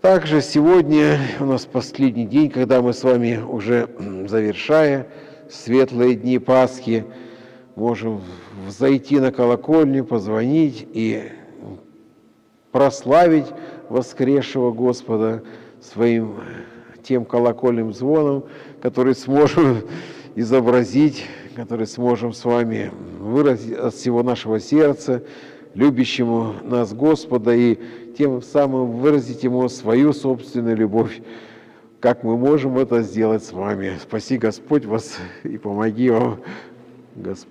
Также сегодня у нас последний день, когда мы с вами, уже завершая светлые дни Пасхи, можем зайти на колокольню, позвонить и прославить воскресшего Господа своим тем колокольным звоном, который сможем изобразить, который сможем с вами выразить от всего нашего сердца, любящему нас Господа, и тем самым выразить Ему свою собственную любовь. Как мы можем это сделать с вами? Спаси Господь вас и помоги вам, Господь.